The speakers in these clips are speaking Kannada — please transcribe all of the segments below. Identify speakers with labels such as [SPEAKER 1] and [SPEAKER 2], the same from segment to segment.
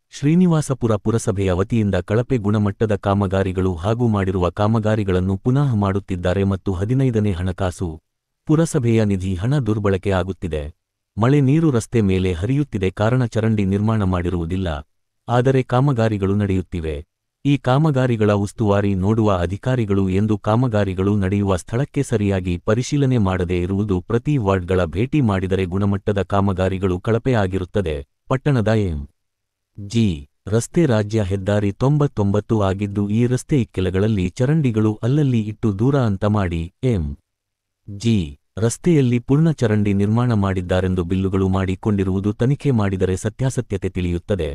[SPEAKER 1] ಶ್ರೀನಿವಾಸಪುರ ಪುರಸಭೆಯ ವತಿಯಿಂದ ಕಳಪೆ ಗುಣಮಟ್ಟದ ಕಾಮಗಾರಿಗಳು ಹಾಗೂ ಮಾಡಿರುವ ಕಾಮಗಾರಿಗಳನ್ನು ಪುನಃ ಮಾಡುತ್ತಿದ್ದಾರೆ ಮತ್ತು 15ನೇ ಹಣಕಾಸು ಪುರಸಭೆಯ ನಿಧಿ ಹಣ ದುರ್ಬಳಕೆ ಆಗುತ್ತಿದೆ. ಮಳೆ ನೀರು ರಸ್ತೆ ಮೇಲೆ ಹರಿಯುತ್ತಿದೆ ಕಾರಣ ಚರಂಡಿ ನಿರ್ಮಾಣ ಮಾಡಿರುವುದಿಲ್ಲ, ಆದರೆ ಕಾಮಗಾರಿಗಳು ನಡೆಯುತ್ತಿವೆ. ಈ ಕಾಮಗಾರಿಗಳ ಉಸ್ತುವಾರಿ ನೋಡುವ ಅಧಿಕಾರಿಗಳು ಎಂದು ಕಾಮಗಾರಿಗಳು ನಡೆಯುವ ಸ್ಥಳಕ್ಕೆ ಸರಿಯಾಗಿ ಪರಿಶೀಲನೆ ಮಾಡದೇ ಇರುವುದು. ಪ್ರತಿ ವಾರ್ಡ್ಗಳ ಭೇಟಿ ಮಾಡಿದರೆ ಗುಣಮಟ್ಟದ ಕಾಮಗಾರಿಗಳು ಕಳಪೆ ಆಗಿರುತ್ತದೆ. ಪಟ್ಟಣದ ಎಂ.ಜಿ. ರಸ್ತೆ ರಾಜ್ಯ ಹೆದ್ದಾರಿ 99 ಆಗಿದ್ದು ಈ ರಸ್ತೆ ಇಕ್ಕೆಲಗಳಲ್ಲಿ ಚರಂಡಿಗಳು ಅಲ್ಲಲ್ಲಿ ಇಟ್ಟು ದೂರ ಅಂತ ಮಾಡಿ ಎಂ.ಜಿ. ರಸ್ತೆಯಲ್ಲಿ ಪೂರ್ಣ ಚರಂಡಿ ನಿರ್ಮಾಣ ಮಾಡಿದ್ದಾರೆಂದು ಬಿಲ್ಲುಗಳು ಮಾಡಿಕೊಂಡಿರುವುದು ತನಿಖೆ ಮಾಡಿದರೆ ಸತ್ಯಾಸತ್ಯತೆ ತಿಳಿಯುತ್ತದೆ.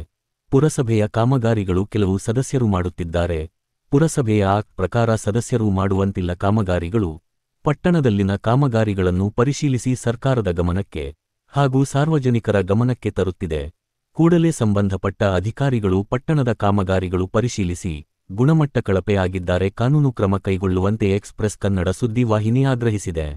[SPEAKER 1] ಪುರಸಭೆಯ ಕಾಮಗಾರಿಗಳು ಕೆಲವು ಸದಸ್ಯರು ಮಾಡುತ್ತಿದ್ದಾರೆ. ಪುರಸಭೆಯ ಆಕ್ಟ್ ಪ್ರಕಾರ ಸದಸ್ಯರು ಮಾಡುವಂತಿಲ್ಲ ಕಾಮಗಾರಿಗಳು. ಪಟ್ಟಣದಲ್ಲಿನ ಕಾಮಗಾರಿಗಳನ್ನು ಪರಿಶೀಲಿಸಿ ಸರ್ಕಾರದ ಗಮನಕ್ಕೆ ಹಾಗೂ ಸಾರ್ವಜನಿಕರ ಗಮನಕ್ಕೆ ತರುತ್ತಿದೆ. ಕೂಡಲೇ ಸಂಬಂಧಪಟ್ಟ ಅಧಿಕಾರಿಗಳು ಪಟ್ಟಣದ ಕಾಮಗಾರಿಗಳು ಪರಿಶೀಲಿಸಿ ಗುಣಮಟ್ಟ ಕಳಪೆ ಆಗಿದ್ದಾರೆ ಕಾನೂನು ಕ್ರಮ ಕೈಗೊಳ್ಳುವಂತೆ ಎಕ್ಸ್‌ಪ್ರೆಸ್ ಕನ್ನಡ ಸುದ್ದಿ ವಾಹಿನಿ ಆಗ್ರಹಿಸಿದೆ.